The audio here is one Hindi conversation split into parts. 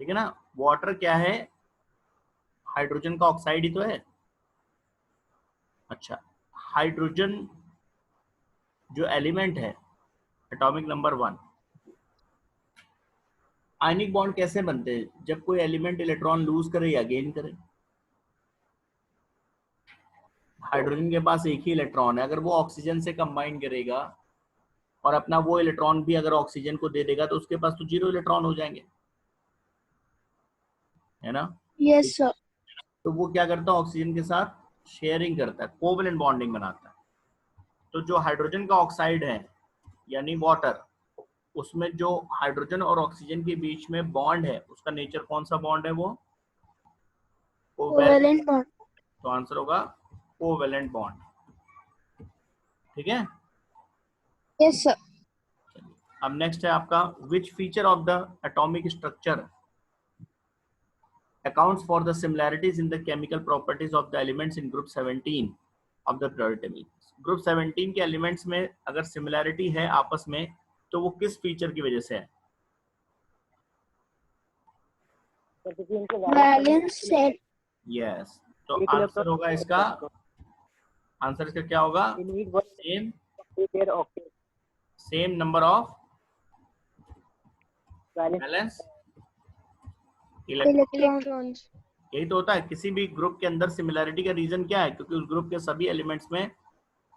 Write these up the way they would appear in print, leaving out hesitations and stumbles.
ठीक है ना। वाटर क्या है, हाइड्रोजन का ऑक्साइड ही तो है। अच्छा, हाइड्रोजन जो एलिमेंट है एटॉमिक नंबर 1, आयनिक बॉन्ड कैसे बनते हैं, जब कोई एलिमेंट इलेक्ट्रॉन लूज करे या गेन करे। हाइड्रोजन के पास एक ही इलेक्ट्रॉन है, अगर वो ऑक्सीजन से कंबाइन करेगा और अपना वो इलेक्ट्रॉन भी अगर ऑक्सीजन को दे देगा तो उसके पास तो 0 इलेक्ट्रॉन हो जाएंगे, है ना। Yes sir. तो वो क्या करता है, ऑक्सीजन के साथ शेयरिंग करता है, कोवलेंट बॉन्डिंग बनाता है। तो जो हाइड्रोजन का ऑक्साइड है यानी वाटर, उसमें जो हाइड्रोजन और ऑक्सीजन के बीच में बॉन्ड है उसका नेचर कौन सा बॉन्ड है, वो कोवैलेंट। Covalent bond. तो आंसर होगा कोवैलेंट बॉन्ड। ठीक है। Yes sir. अब नेक्स्ट है आपका, which feature of the atomic structure accounts for the similarities in the chemical properties of the elements in group 17 of the periodic table। Group 17 के एलिमेंट्स में अगर सिमिलैरिटी है आपस में तो वो किस फीचर की वजह से है। Valence set. यस, तो आंसर होगा इसका, आंसर इसका क्या होगा, same number of valence electrons. यही तो होता है किसी भी ग्रुप के अंदर। सिमिलैरिटी का रीजन क्या है, क्योंकि उस ग्रुप के सभी एलिमेंट्स में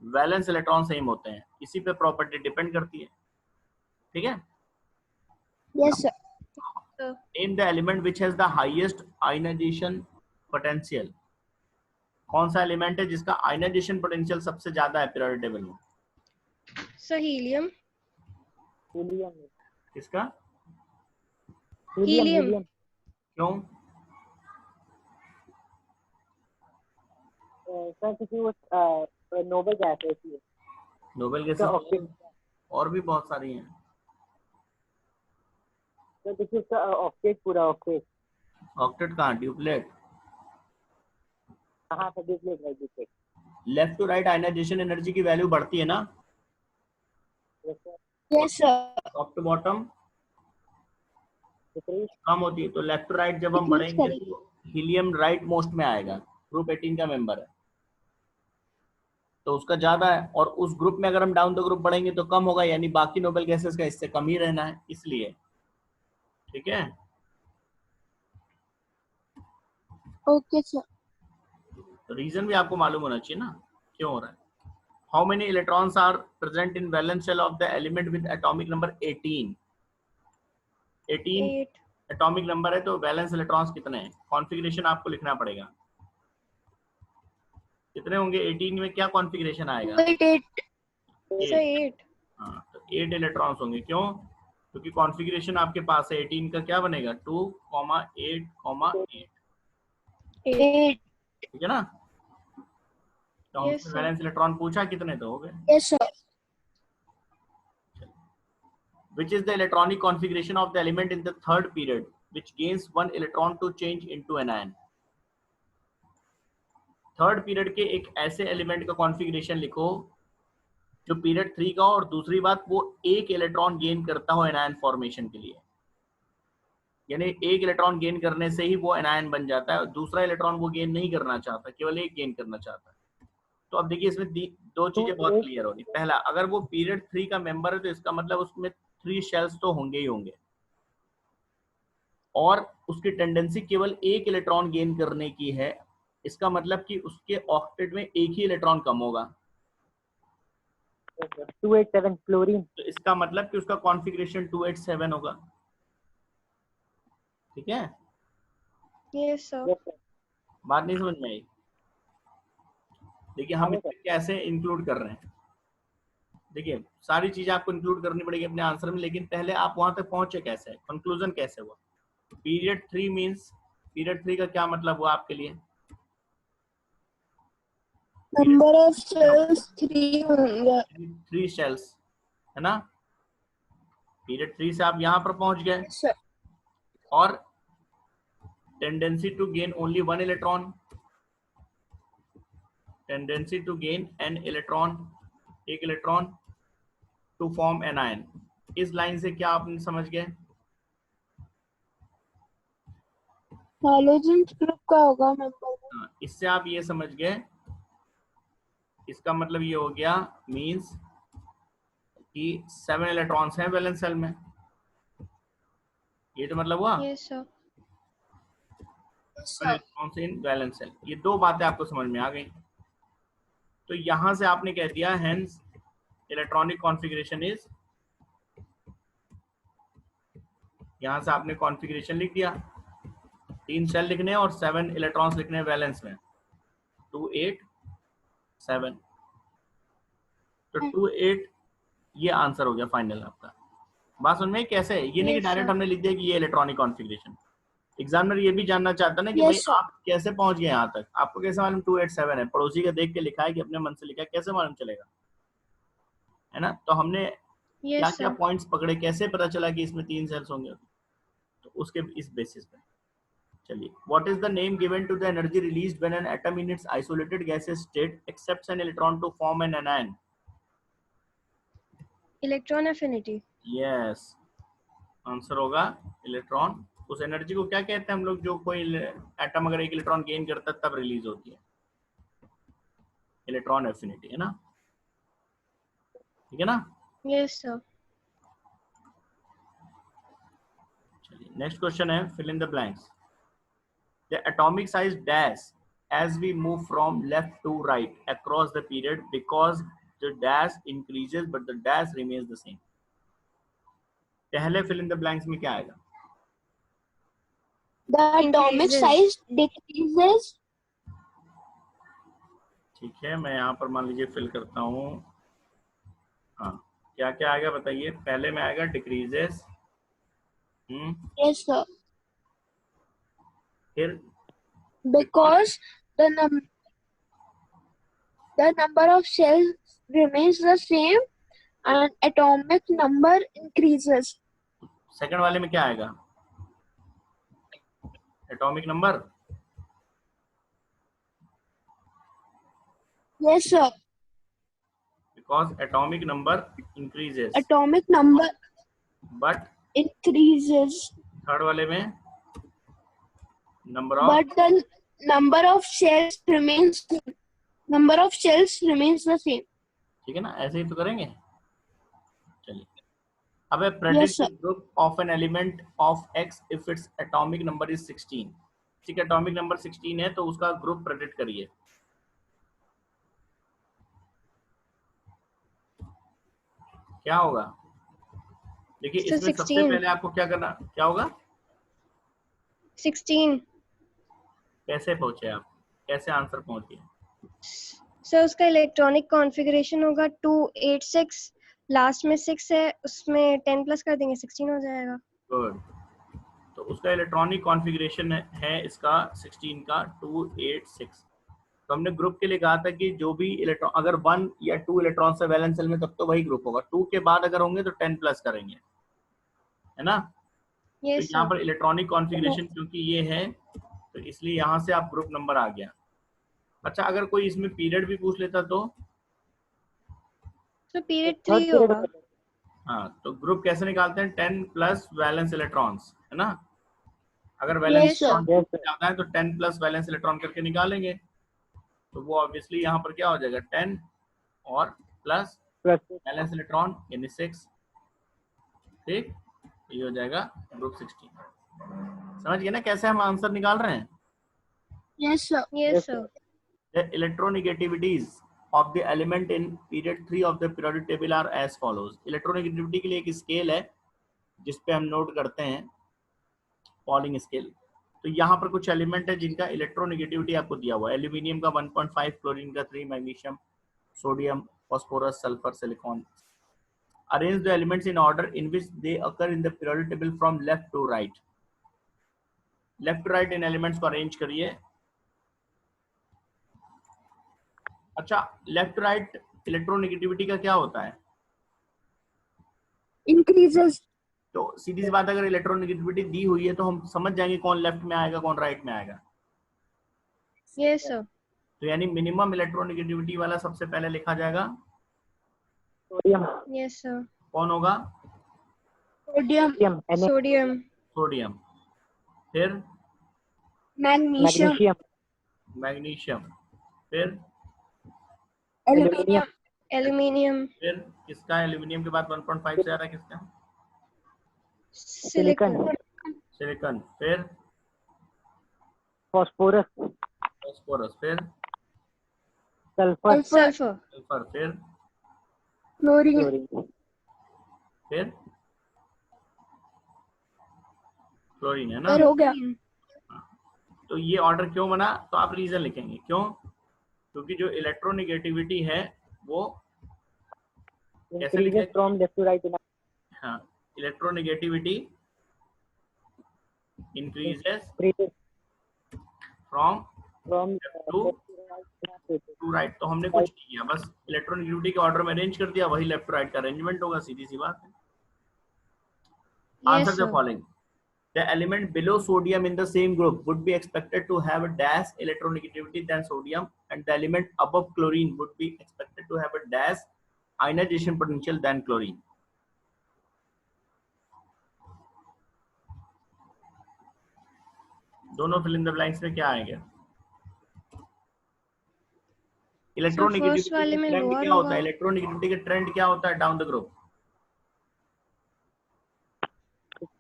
वैलेंस इलेक्ट्रॉन सेम होते हैं, इसी पे प्रॉपर्टी डिपेंड करती है। ठीक है। Yes sir. Name the element which has the highest ionization potential. कौन सा एलिमेंट है जिसका आयनाइजेशन पोटेंशियल सबसे ज्यादा है पीरियोडिक टेबल में। Sir helium. किसका, हीलियम। क्यों। सर क्योंकि वो नोबल गैस है इसलिए। नोबेल गैसेस और भी बहुत सारी हैं। तो देखिए उसका ऑक्टेट, पूरा ऑक्टेट। ऑक्टेट कहाँ, ड्यूप्लेट। हाँ सर, ड्यूप्लेट है, duplet. Left to right ionization energy की वैल्यू बढ़ती है ना। Yes sir. Top to bottom कम होती है, तो लेफ्ट टू राइट जब हम डिक्रीज बढ़ेंगे करेगी। तो हीलियम राइट मोस्ट में आएगा, ग्रुप 18 का मेंबर है तो उसका ज्यादा है, और उस ग्रुप में अगर हम डाउन द ग्रुप बढ़ेंगे तो कम होगा, यानी बाकी नोबेल गैसेस का इससे कम ही रहना है इसलिए। ठीक है। Okay sir. तो रीजन भी आपको मालूम होना चाहिए ना क्यों हो रहा है। How many electrons are present in valence shell of the element with atomic number 18। 18 atomic number है तो वैलेंस इलेक्ट्रॉन्स कितने हैं, कॉन्फ़िगरेशन आपको लिखना पड़ेगा। कितने होंगे 18 में, क्या कॉन्फ़िगरेशन आएगा, 8। सर 8। हाँ तो 8 इलेक्ट्रॉन्स होंगे। क्यों, क्योंकि कॉन्फ़िगरेशन आपके पास है 18 का, क्या बनेगा 2, 8, 8। 8। ठीक है ना। तो हमसे वैलेंस इलेक्ट्रॉन पूछा कितने, तो हो गए। Yes sir. Which is the electronic configuration of the element in the third period which gains 1 electron to change into an ion। Third period के एक ऐसे एलिमेंट का कॉन्फ़िगरेशन लिखो जो पीरियड 3 का, और दूसरी बात वो एक इलेक्ट्रॉन गेन करता हो एनायन फॉर्मेशन के लिए, यानी एक इलेक्ट्रॉन गेन करने से ही वो एनायन बन जाता है, और दूसरा इलेक्ट्रॉन वो गेन नहीं करना चाहता, केवल एक गेन करना चाहता है। तो अब देखिए इसमें दो चीजें बहुत क्लियर होगी। पहला, अगर वो पीरियड 3 का मेंबर है तो इसका मतलब उसमें 3 शेल्स तो होंगे ही होंगे, और उसकी टेंडेंसी केवल एक इलेक्ट्रॉन गेन करने की है, इसका मतलब कि उसके ऑक्टेट में एक ही इलेक्ट्रॉन कम होगा। 287 फ्लोरीन। तो इसका मतलब कि उसका कॉन्फ़िगरेशन 287 होगा। ठीक है। Yes sir. बात नहीं समझ में आई। देखिए हम इसमें कैसे इंक्लूड कर रहे हैं, देखिए सारी चीजें आपको इंक्लूड करनी पड़ेगी अपने आंसर में, लेकिन पहले आप वहां तक पहुंचे कैसे, कंक्लूजन कैसे हुआ। पीरियड 3 मींस, पीरियड 3 का क्या मतलब हुआ आपके लिए, नंबर ऑफ सेल्स 3 होंगे। 3 शेल्स, है ना। पीरियड 3 से आप यहां पर पहुंच गए, सर। और tendency to gain only 1 electron, tendency to gain an electron, एक electron, to form an ion. इस लाइन से क्या आप समझ गए, हैलोजन ग्रुप का होगा मेंबर। हाँ, इससे आप ये समझ गए, इसका मतलब ये हो गया मींस कि 7 इलेक्ट्रॉन्स हैं वैलेंस सेल में, ये तो मतलब हुआ। Yes, sir. 7 electrons in valence shell, ये दो बातें आपको समझ में आ गई। तो यहां से आपने कह दिया हेंस इलेक्ट्रॉनिक कॉन्फ़िगरेशन इज, यहां से आपने कॉन्फ़िगरेशन लिख दिया, 3 सेल लिखने और 7 इलेक्ट्रॉन्स लिखने वैलेंस में, 2 8 7। तो 2 8 ये आंसर हो गया फाइनल आपका। बात समझ में कैसे, ये नहीं कि Yes, डायरेक्ट sir. हमने लिख दिया कि ये इलेक्ट्रॉनिक कॉन्फ़िगरेशन। एग्जामिनर ये भी जानना चाहता ना कि Yes, भाई sir. आप कैसे पहुंच गए यहाँ तक, आपको कैसे मालूम 2 8 7 है, पड़ोसी का देख के लिखा है कि अपने मन से लिखा है, कैसे मालूम चलेगा, है ना। तो हमने क्या Yes, क्या sir. पॉइंट्स पकड़े, कैसे पता चला कि इसमें 3 सेल्स होंगे, तो उसके इस बेसिस पे चलिए। What is the name given to the energy released when an atom in its isolated gaseous state accepts an electron to form an anion? Electron affinity. Yes, answer होगा इलेक्ट्रॉन। उस एनर्जी को क्या कहते हैं हम लोग, जो कोई एटम अगर एक इलेक्ट्रॉन गेन करता है तब रिलीज होती है, इलेक्ट्रॉन एफिनिटी, है ना, ठीक है ना। Yes, sir. चलिए नेक्स्ट क्वेश्चन है, fill in the blanks. The atomic size dash as we move from left to right across the period because the dash increases but the dash remains the same. पहले fill in the blanks में क्या आएगा? The atomic Increases. size decreases. ठीक है, मैं यहाँ पर मान लीजिए फिल करता हूँ। हाँ, क्या क्या आएगा बताइए। पहले में आएगा डिक्रीजेस, Yes, sir. फिर Because the number of cells remains the same and atomic number increases. Second वाले में क्या आएगा? Atomic number. Yes, sir. Because atomic number increases Atomic number but increases, third वाले में number of, but the number of cells remains the same. ठीक है ना, ऐसे ही तो करेंगे। चलिए, अब है predict sir. The group of an element of x if its atomic number is 16। ठीक है, एटॉमिक नंबर 16 है तो उसका ग्रुप प्रेडिक्ट करिए। क्या होगा? देखिए So इसमें सबसे 16. पहले आपको क्या करना, क्या होगा, 16. कैसे पहुंचे आप, कैसे आंसर पहुंच गए? So उसका इलेक्ट्रॉनिक कॉन्फ़िगरेशन होगा 286, लास्ट में 6 है, उसमें 10 प्लस कर देंगे 16 हो जाएगा। गुड, तो उसका इलेक्ट्रॉनिक कॉन्फ़िगरेशन है इसका 16 का 286। तो हमने ग्रुप के लिए कहा था कि जो भी इलेक्ट्रॉन अगर 1 या 2 इलेक्ट्रॉन से वैलेंस सेल में तब तो वही ग्रुप होगा, 2 के बाद अगर होंगे तो 10 प्लस करेंगे, है ना। तो Yes, यहाँ sir. पर इलेक्ट्रॉनिक कॉन्फ़िगरेशन क्योंकि ये है तो इसलिए यहाँ से आप ग्रुप नंबर आ गया। अच्छा, अगर कोई इसमें पीरियड भी पूछ लेता तो? So period थर्ड 3 पीरियड होगा। हाँ, तो ग्रुप कैसे निकालते हैं, 10 प्लस वैलेंस इलेक्ट्रॉन्स, है ना। अगर Yes, valence sir. Electron Yes, sir. ज्यादा है तो 10 प्लस वैलेंस इलेक्ट्रॉन करके निकालेंगे, तो वो ऑब्वियसली यहाँ पर क्या हो जाएगा 10 और प्लस प्लस वैलेंस इलेक्ट्रॉन यानी 6, ठीक, ये हो जाएगा ग्रुप 16। समझ गए ना कैसे हम आंसर निकाल रहे हैं? Yes, sir. Yes, sir. The electronegativities of the element in period 3 of the periodic table are as follows. Electronegativity के लिए एक स्केल है जिसपे हम नोट करते हैं, पॉलिंग स्केल। तो यहाँ पर कुछ एलिमेंट है जिनका इलेक्ट्रोनेगेटिविटी आपको दिया हुआ है। एल्यूमिनियम का 1.5, क्लोरीन का 3, magnesium, sodium, phosphorus, sulphur, silicon. Arrange the elements in order in which they occur in the periodic table from left to right. Left to right in elements को अरेंज करिए। अच्छा, लेफ्ट टू राइट इलेक्ट्रोनेगेटिविटी का क्या होता है? Increases. तो सीधी सी बात, अगर इलेक्ट्रोनेगेटिविटी दी हुई है तो हम समझ जाएंगे कौन लेफ्ट में आएगा कौन राइट में आएगा। Yes, sir. तो यानी मिनिमम इलेक्ट्रोनेगेटिविटी वाला सबसे पहले लिखा जाएगा, सोडियम Yes, sir. कौन होगा? Sodium. Sodium Sodium. सोडियम। फिर मैग्नीशियम, मैग्नीशियम, मैग्नीशियम, फिर एल्यूमिनियम, एल्यूमिनियम, फिर किसका एल्यूमिनियम के बाद 1.5 से आ रहा है किसका? सिलिकॉन, सिलिकॉन, फिर फॉस्फोरस, फास्फोरस, फिर सल्फर, सल्फर, सल्फर, फिर क्लोरीन, क्लोरीन, फिर क्लोरीन, है ना? फिर हो गया। तो ये ऑर्डर क्यों बना? तो आप रीजन लिखेंगे क्यों, क्योंकि जो इलेक्ट्रोनेगेटिविटी है वो कैसे लिखेंगे? increases from left to right in हाँ, electronegativity increases increases from from to left to right in a statement. To right. तो हमने कुछ नहीं किया, बस इलेक्ट्रोनेगेटिविटी के ऑर्डर में अरेंज कर दिया, वही लेफ्ट टू राइट का अरेंजमेंट होगा, सीधी सी बात है। Answer the following, the element below sodium in the same group would be expected to have a dash electronegativity than sodium, and the element above chlorine would be expected to have a dash ionization potential than chlorine. दोनों फिल इन द ब्लैंक्स में क्या आएगा? इलेक्ट्रोनेगेटिविटी वाले का में ट्रेंड lower क्या होता है? होगा। इलेक्ट्रोनेगेटिविटी का ट्रेंड क्या होता है down the group?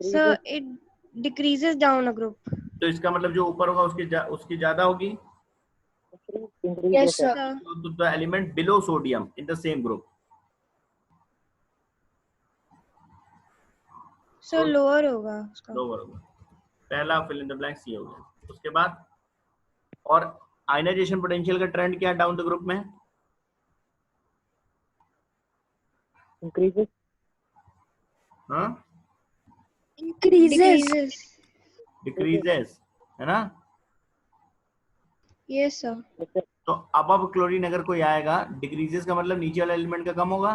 Sir it decreases down a group. तो इसका मतलब जो ऊपर होगा उसकी ज्यादा होगी। Increases, Yes, sir. sir. तो the element below sodium in the same group, sir lower होगा उसका। लोअर होगा। पहला फिल इन द ब्लैंक्स ये हो गया। उसके बाद और आयनाइजेशन पोटेंशियल का ट्रेंड क्या है डाउन द ग्रुप में? Increases, हाँ, increases, डिक्रीजेस, है ना? Yes sir. yes, sir. तो अबव क्लोरीन अगर कोई आएगा, डिक्रीजेस का मतलब नीचे वाला एलिमेंट का कम होगा।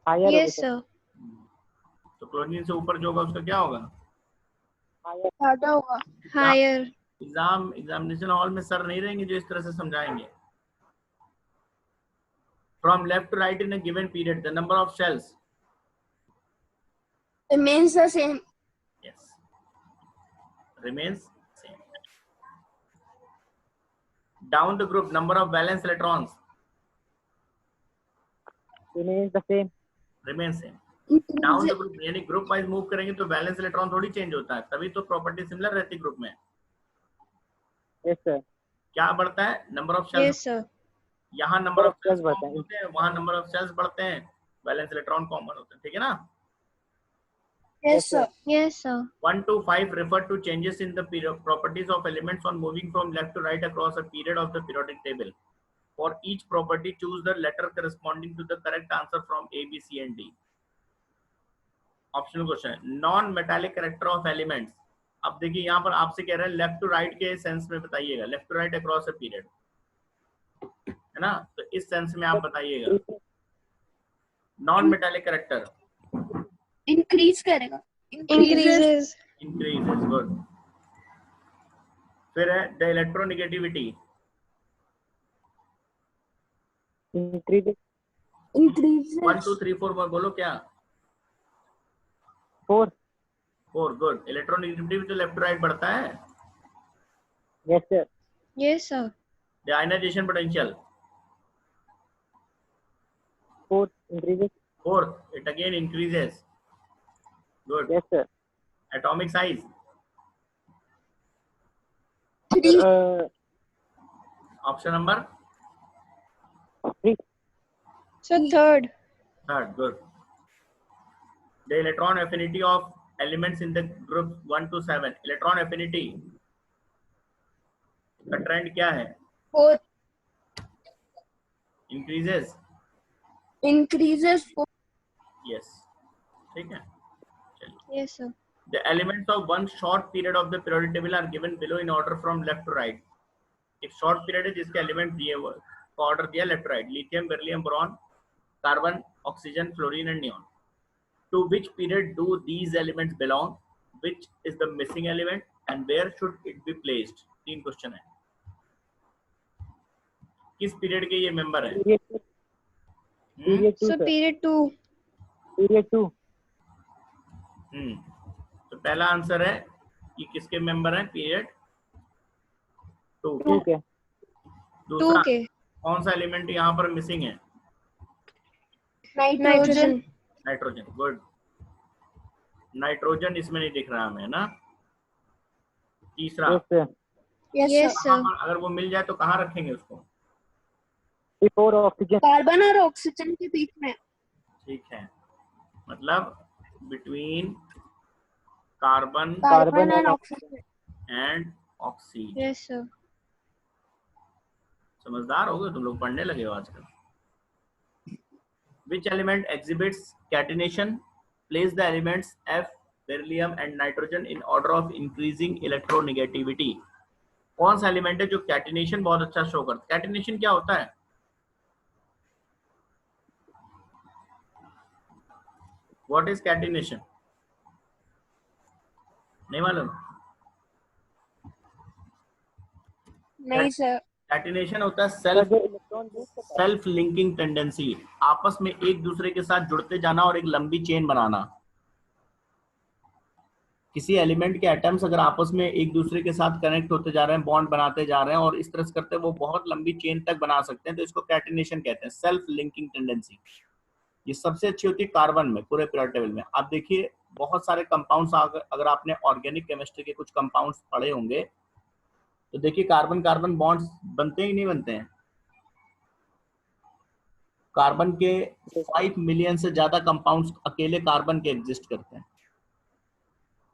Higher होगा, यस sir. सर। तो क्लोरीन से ऊपर जो होगा उसका क्या होगा? Higher, ज्यादा होगा। हायर। एग्जामिनेशन हॉल में सर नहीं रहेंगे जो इस तरह से समझाएंगे। From left to right in a given period the number of shells, Remains the same. yes, remains same. Down the group number of valence electrons remains the same. remains same. Down the Increases, group यानी ग्रुप वाइज मूव करेंगे तो वैलेंस इलेक्ट्रॉन थोड़ी चेंज होता है, तभी तो प्रॉपर्टी सिमिलर रहती है ग्रुप में। Yes, sir. क्या बढ़ता है? Number of shells. Yes sir. यहाँ नंबर ऑफ सेल्स बढ़ता है, होते हैं, वहां नंबर ऑफ सेल्स बढ़ते हैं, वैलेंस इलेक्ट्रॉन कॉमन होते हैं, ठीक है ना? yes, sir. Yes sir. 1 to 5 refer to changes in the properties of elements on moving from left to right across a period of the periodic table. For each property, choose the letter corresponding to the correct answer from A, B, C, and D. Optional question है। Non metallic character of elements. अब देखिए यहाँ पर आपसे कह रहे हैं लेफ्ट टू राइट के सेंस में बताइएगा, left to right across a period, है ना? तो इस सेंस में आप बताइएगा। नॉन मेटालिक कैरेक्टर Increase करेगा। इंक्रीजेस। Increases, good. फिर है द इलेक्ट्रोनेगेटिविटी, Increases, 1 2 Increases, 3 4 बोलो क्या? 4. 4, गुड। इलेक्ट्रोनेगेटिविटी तो लेफ्ट टू राइट बढ़ता है। Yes, sir. Yes sir. The ionization potential, 4 increases. 4, it again increases, good. Yes, sir. Atomic size, 3, option number 3. Sir third. third, good. The electron affinity of elements in the group 1 to 7, electron affinity का ट्रेंड क्या है? 4, Increases, increases 4, yes, ठीक है, चलिए। Yes sir. The elements of one short period of the periodic table are given below in order from left to right. एक शॉर्ट पीरियड है जिसके एलिमेंट दिए हुए का ऑर्डर दिया left right, lithium, beryllium, boron, carbon, oxygen, fluorine and neon. To which period do these elements belong? Which is the missing element and where should it be placed? 3 question है। किस पीरियड के ये मेंबर है? Period 2. Period 2, sir sir. Period 2। Period 2. तो पहला आंसर है ये किसके मेंबर हैं? पीरियड 2 2 के। दूसरा 2 के। कौन सा एलिमेंट यहाँ पर मिसिंग है? नाइट्रोजन। नाइट्रोजन। गुड, नाइट्रोजन इसमें नहीं दिख रहा हमें ना। तीसरा yes sir. Yes yes sir. कहाँ सर। पर अगर वो मिल जाए तो कहाँ रखेंगे उसको? Before oxygen. कार्बन और ऑक्सीजन के बीच में। ठीक है, मतलब between carbon carbon and oxygen. And oxygen. Yes sir. समझदार हो गए तुम लोग, पढ़ने लगे हो आजकल। Which element exhibits catenation? Place the elements F, beryllium and nitrogen in order of increasing electronegativity. कौन सा एलिमेंट है जो कैटिनेशन बहुत अच्छा शो करता है? कैटिनेशन क्या होता है? What is catenation? नहीं मालूम? नहीं सर। कैटिनेशन होता है सर जो इलेक्ट्रॉन सेल्फ लिंकिंग टेंडेंसी, आपस में एक दूसरे के साथ जुड़ते जाना और एक लंबी चेन बनाना। किसी एलिमेंट के एटम्स अगर आपस में एक दूसरे के साथ कनेक्ट होते जा रहे हैं, बॉन्ड बनाते जा रहे हैं और इस तरह से करते हैं वो बहुत लंबी चेन तक बना सकते हैं, तो इसको कैटिनेशन कहते हैं, सेल्फ लिंकिंग टेंडेंसी। ये सबसे अच्छी होती है कार्बन में, पूरे पीरियोडिक टेबल में। आप देखिए बहुत सारे कंपाउंड्स, अगर आपने ऑर्गेनिक केमिस्ट्री के कुछ कंपाउंड्स पढ़े होंगे तो देखिए कार्बन कार्बन बॉन्ड्स बनते ही नहीं बनते हैं। कार्बन के 5 मिलियन से ज्यादा कंपाउंड्स अकेले कार्बन के एग्जिस्ट करते हैं।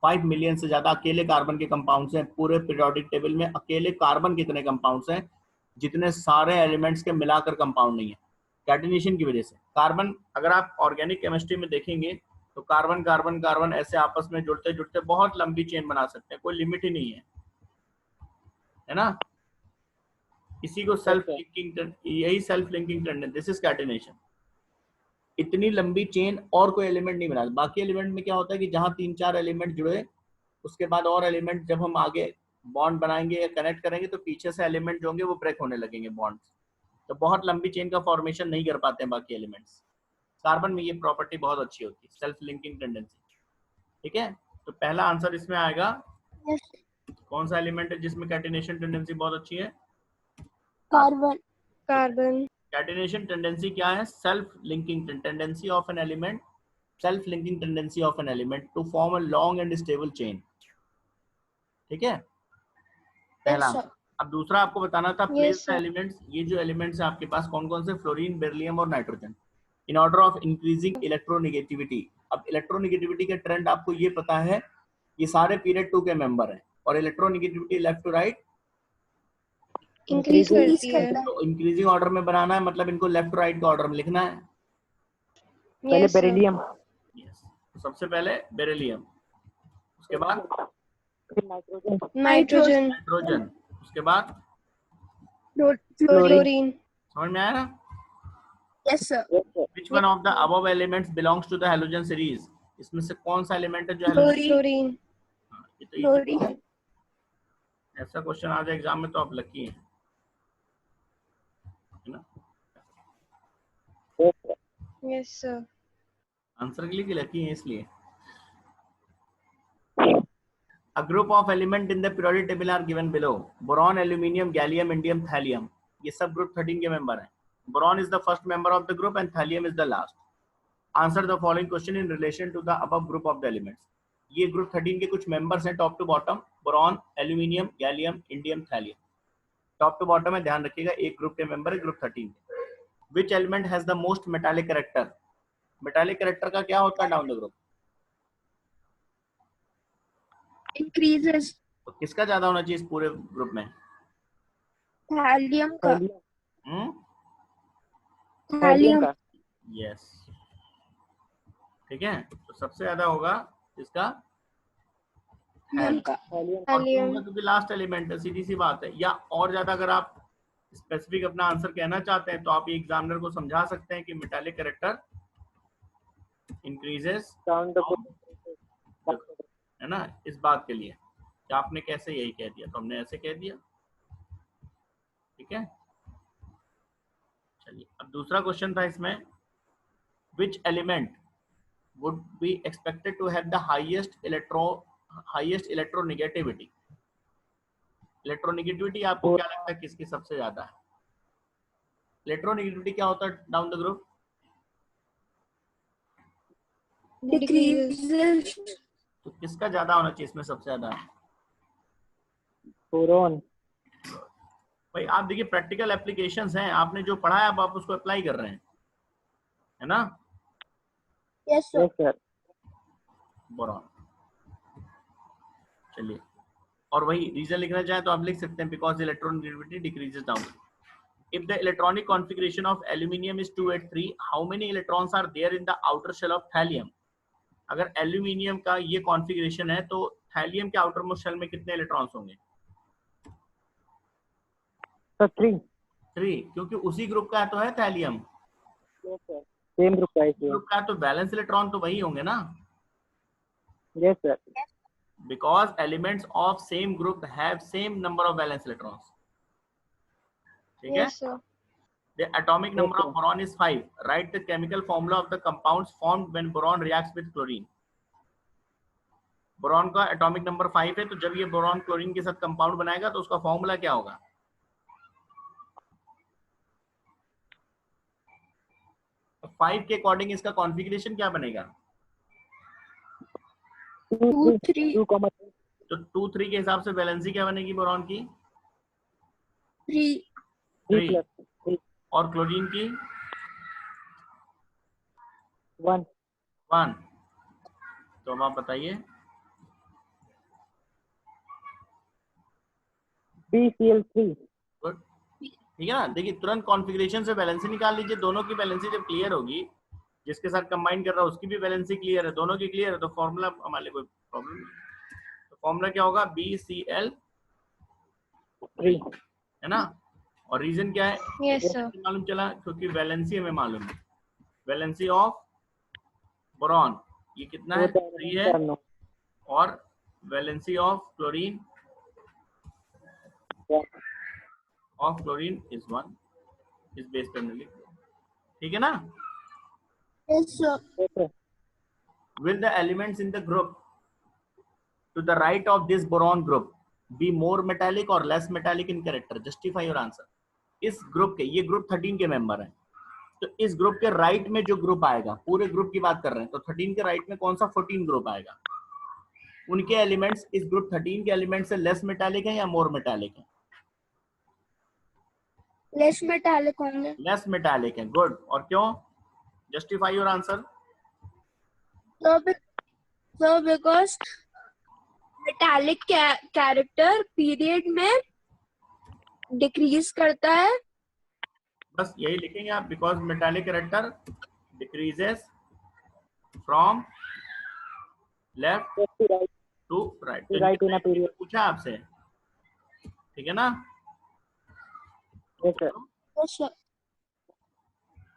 5 मिलियन से ज्यादा अकेले कार्बन के कंपाउंड्स हैं पूरे पीरियोडिक टेबल में। अकेले कार्बन के इतने कंपाउंड्स हैं जितने सारे एलिमेंट्स के मिलाकर कंपाउंड नहीं है, कैटिनेशन की वजह से। कार्बन अगर आप ऑर्गेनिक केमिस्ट्री में देखेंगे तो कार्बन कार्बन कार्बन ऐसे आपस में जुड़ते जुड़ते बहुत लंबी चेन बना सकते हैं, कोई लिमिट ही नहीं है ना। इसी को सेल्फ लिंकिंग, यही self linking tendency, this is catenation. इतनी लंबी चेन और कोई एलिमेंट नहीं बना। बाकी एलिमेंट में क्या होता है कि जहां 3-4 एलिमेंट जुड़े उसके बाद और एलिमेंट जब हम आगे बॉन्ड बनाएंगे या कनेक्ट करेंगे तो पीछे से एलिमेंट जो होंगे वो ब्रेक होने लगेंगे बॉन्ड, तो बहुत लंबी चेन का फॉर्मेशन नहीं कर पाते हैं बाकी एलिमेंट्स। कार्बन में ये प्रॉपर्टी बहुत अच्छी होती है, सेल्फ लिंकिंग टेंडेंसी। ठीक है, तो पहला आंसर इसमें आएगा। कौन सा एलिमेंट है जिसमें कैटिनेशन टेंडेंसी बहुत अच्छी है? कार्बन। कार्बन। कैटिनेशन टेंडेंसी क्या है? Self linking tendency of an element, self linking tendency of an element to form a long and stable chain. ठीक है, पहला। अब दूसरा आपको बताना था, प्लेस द एलिमेंट्स। ये जो एलिमेंट्स है आपके पास कौन कौन से? फ्लोरीन, बेरिलियम और nitrogen, in order of increasing electronegativity. अब इलेक्ट्रोनेगेटिविटी का ट्रेंड आपको ये पता है, ये सारे पीरियड 2 के मेंबर हैं और electronegativity left to right increase करती है। तो इंक्रीजिंग ऑर्डर में बनाना है, मतलब इनको लेफ्ट टू राइट का ऑर्डर में लिखना है। पहले बेरिलियम, सबसे पहले बेरिलियम, उसके बाद नाइट्रोजन। नाइट्रोजन, उसके बाद फ्लोरीन। समझ में आया ना? Yes sir. Which one of the above elements belongs to the halogen series? इसमें से कौन सा एलिमेंट है जो फ्लोरीन। ये तो easy है। ऐसा क्वेश्चन आ जाए एग्जाम में तो आप लकी हैं, है ना? Yes sir. आंसर के लिए कि लकी हैं इसलिए। A group of element in the periodic table are given below: boron, aluminium, gallium, indium, thallium. ये सब ग्रुप 13 के मेंबर हैं। Boron is the first member of the group and thallium is the last. Answer the following question in relation to the above group of the elements. ये ग्रुप 13 के कुछ मेंबर्स हैं top to bottom: boron, aluminium, gallium, indium, thallium. Top to bottom में ध्यान रखिएगा, एक ग्रुप के मेंबर है ग्रुप 13 के। Which element has the most metallic character? Metallic character का क्या होता है डाउन द ग्रुप? इंक्रीजेस। तो किसका ज्यादा होना चाहिए इस पूरे ग्रुप में? थैलियम का। हम्म, थैलियम। यस, ठीक है, तो सबसे ज्यादा होगा इसका थैलियम का। क्योंकि लास्ट एलिमेंट है, सीधी सी बात है। या और ज्यादा अगर आप स्पेसिफिक अपना आंसर कहना चाहते हैं तो आप ये एग्जामिनर को समझा सकते हैं कि metallic character increases down the, है ना, इस बात के लिए कि आपने कैसे यही कह दिया, तो हमने ऐसे कह दिया। ठीक है, चलिए अब दूसरा क्वेश्चन था इसमें, which element would be expected to have the highest highest electronegativity. Electronegativity आपको क्या लगता है किसकी सबसे ज्यादा है? इलेक्ट्रोनेगेटिविटी क्या होता है डाउन द ग्रुप? Decreases. तो किसका ज्यादा होना चाहिए इसमें सबसे ज्यादा? बोरॉन। भाई आप देखिए प्रैक्टिकल एप्लीकेशंस हैं, आपने जो पढ़ा है अब आप उसको अप्लाई कर रहे हैं, है ना? Yes, sir. Yes sir. Boron. चलिए, और वही रीजन लिखना चाहे तो आप लिख सकते हैं because electronegativity decreases down. If the electronic configuration of aluminium is 283, how many electrons are there in the outer shell of thallium? अगर एल्यूमिनियम का ये कॉन्फ़िगरेशन है तो थैलियम के आउटर मोस्ट शेल में कितने इलेक्ट्रॉन्स होंगे? सर 3। 3, क्योंकि उसी ग्रुप का तो है thallium. Yes sir, same group का है इसलिए। ग्रुप का तो बैलेंस इलेक्ट्रॉन तो वही होंगे ना, yes sir. Because elements of same group have same number of balance electrons. ठीक है? Yes, sir. The atomic number of boron is 5. Write the chemical formula of the compounds formed when boron reacts with chlorine. Boron का एटॉमिक नंबर 5 है, तो जब ये बोरॉन क्लोरीन के साथ कंपाउंड बनाएगा तो उसका फॉर्मूला क्या होगा? 5 के अकॉर्डिंग इसका कॉन्फ़िगरेशन क्या बनेगा? 2, 3, 2, तो 2, 3 के हिसाब से वैलेंसी क्या बनेगी बोरॉन की? 3. 3। 3 और क्लोरीन की? 1। 1। तो अब आप बताइए। BCl3। गुड, ठीक है ना? देखिए तुरंत कॉन्फ़िगरेशन से वैलेंसी निकाल लीजिए, दोनों की वैलेंसी जब क्लियर होगी, जिसके साथ कंबाइन कर रहा है उसकी भी वैलेंसी क्लियर है, दोनों की क्लियर है, तो फॉर्मूला हमारे लिए कोई प्रॉब्लम नहीं। तो फॉर्मूला क्या होगा? BCl3, है ना? और रीजन क्या है? Yes, sir. मालूम चला क्योंकि वैलेंसी हमें मालूम है। वैलेंसी ऑफ बोरॉन ये कितना है? 3 है, और वैलेंसी ऑफ क्लोरीन इज 1। इस बेस पे हमने लिख दिया, ठीक है ना? Yes, sir. Will the elements in the group to the right of this boron group be more metallic or less metallic in character? Justify your answer. इस ग्रुप के, ये ग्रुप 13 के मेंबर हैं, तो इस ग्रुप के राइट में जो ग्रुप आएगा, पूरे ग्रुप की बात कर रहे हैं, तो 13 के राइट में कौन सा 14 ग्रुप आएगा? उनके एलिमेंट्स इस ग्रुप 13 के एलिमेंट से लेस मेटालिक है या मोर मेटालिक है? Less metallic होंगे. लेस मेटालिक है। गुड, और क्यों? Justify your answer. So because metallic character period में decrease करता है. बस यही लिखेंगे आप, because metallic character decreases from left to right. पूछा आपसे, ठीक है ना? Yes sir. Yes, sir.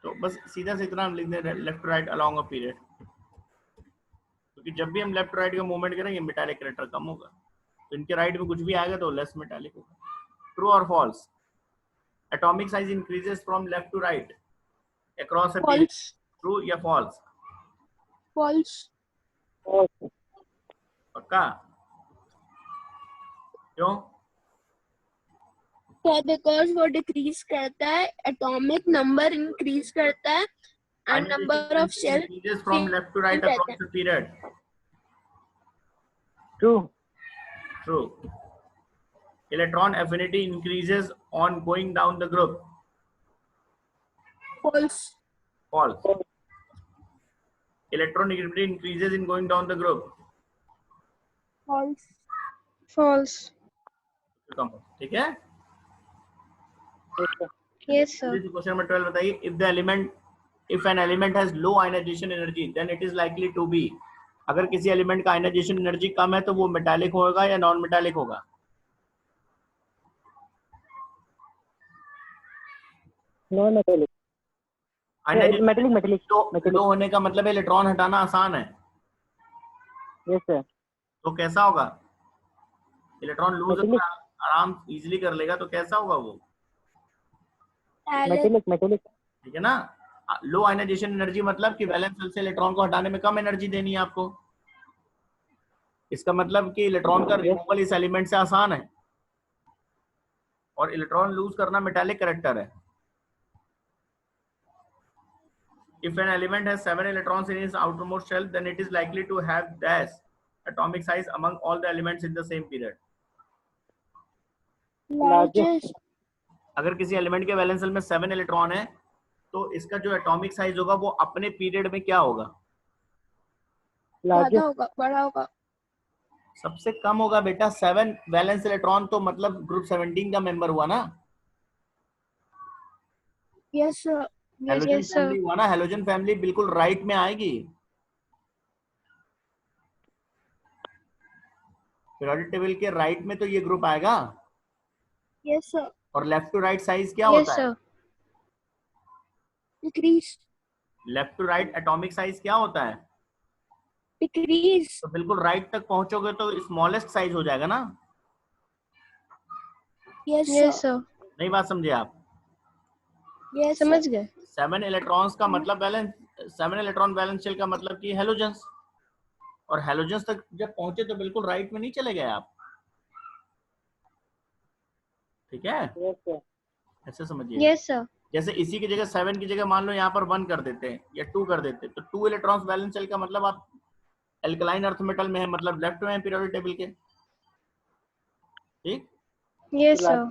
तो बस सीधा से इतना हम लिख दें, left right along a period, क्योंकि जब भी हम लेफ्ट राइट का मूवमेंट करेंगे मेटालिक कैरेक्टर कम होगा, तो इनके राइट में कुछ भी आएगा तो लेस मेटालिक होगा। ट्रू और false? Atomic size increases from left to right across a period. False. True या फॉल्स? False. पक्का? क्यों? So because वो decrease करता है, atomic number increase करता है, and number of cells increases from left to right across the period. True. True. Electron affinity increases on going down the group. False. False. Electronegativity increases in going down the group. False. False. ठीक है? Yes, sir. Question number 12 बताइए, if an element has low ionization energy, then it is likely to be, अगर किसी एलिमेंट का आयनाइजेशन एनर्जी कम है तो वो मेटालिक होगा या नॉन मेटालिक होगा? Non metallic. मेटालिक लो होने का मतलब है इलेक्ट्रॉन हटाना आसान है। Yes sir. तो कैसा होगा? इलेक्ट्रॉन लूज आराम इजीली कर लेगा, तो कैसा होगा वो? मेटालिक। ठीक है ना? लो आयनाइजेशन एनर्जी मतलब कि वैलेंस शेल से इलेक्ट्रॉन को हटाने में कम एनर्जी देनी है आपको। इसका मतलब कि इलेक्ट्रॉन का रिमूवल इस एलिमेंट से आसान है, और इलेक्ट्रॉन लूज करना मेटालिक कैरेक्टर है। If an element has 7 electrons in its outermost shell, then it is likely to have dash atomic size among all the elements in the same period. Largest. अगर किसी एलिमेंट के वैलेंस शेल में 7 इलेक्ट्रॉन है तो इसका जो एटॉमिक साइज होगा वो अपने पीरियड में क्या होगा? ज्यादा Largest. होगा, बड़ा होगा। सबसे कम होगा बेटा। 7 वैलेंस इलेक्ट्रॉन तो मतलब ग्रुप 17 का मेंबर हुआ ना, Yes sir. Halogen Yes, sir. Family हुआ ना। हेलोजन फैमिली बिल्कुल राइट में आएगी, पीरियोडिक टेबल के राइट में तो ये ग्रुप आएगा। Yes sir. और लेफ्ट टू राइट साइज क्या Yes, होता है? sir. Decrease. Left to right atomic size क्या होता है? Decrease. तो बिल्कुल राइट तक पहुंचोगे तो स्मॉलेस्ट साइज हो जाएगा ना। Yes Yes, sir. sir. नहीं बात समझे आप? Yes sir. समझ गए। 7 इलेक्ट्रॉन्स का मतलब बैलेंस, 7 इलेक्ट्रॉन बैलेंस शेल का मतलब कि हेलोजन्स, और हेलोजन्स तक जब पहुंचे तो बिल्कुल राइट में नहीं चले गए आप। ठीक है, Yes, sir. ऐसे समझिए। Yes, sir. जैसे इसी की जगह 7 की जगह मान लो यहाँ पर 1 कर देते हैं या 2 कर देते हैं, तो 2 इलेक्ट्रॉन्स बैलेंस शेल का मतलब आप एल्कलाइन अर्थ मेटल में है, मतलब लेफ्ट में है पीरियोडिक टेबल के। ठीक, Yes, sir.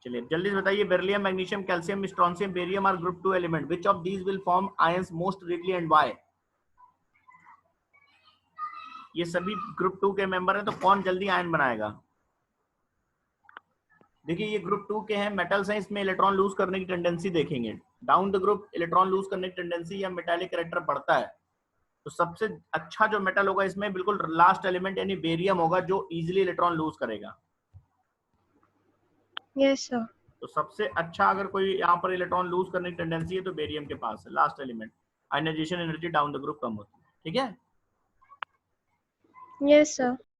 चलिए जल्दी से बताइए, beryllium, magnesium, calcium, strontium, barium are group 2 element, which of these will form ions most readily and why? ये सभी ग्रुप 2 के मेंबर हैं, तो कौन जल्दी आयन बनाएगा? देखिए ये ग्रुप 2 के हैं, मेटल्स हैं, इसमें इलेक्ट्रॉन लूज करने की टेंडेंसी देखेंगे। Down the group electron lose करने की टेंडेंसी या मेटालिक कैरेक्टर बढ़ता है, तो सबसे अच्छा जो मेटल होगा इसमें बिल्कुल लास्ट एलिमेंट यानी बेरियम होगा, जो इजीली इलेक्ट्रॉन लूज करेगा। Yes, sir. तो सबसे अच्छा अगर कोई यहाँ पर इलेक्ट्रॉन लूज करने की टेंडेंसी है तो बेरियम के पास है last element. Ionization energy down the group कम होती है। ठीक है। Yes, sir.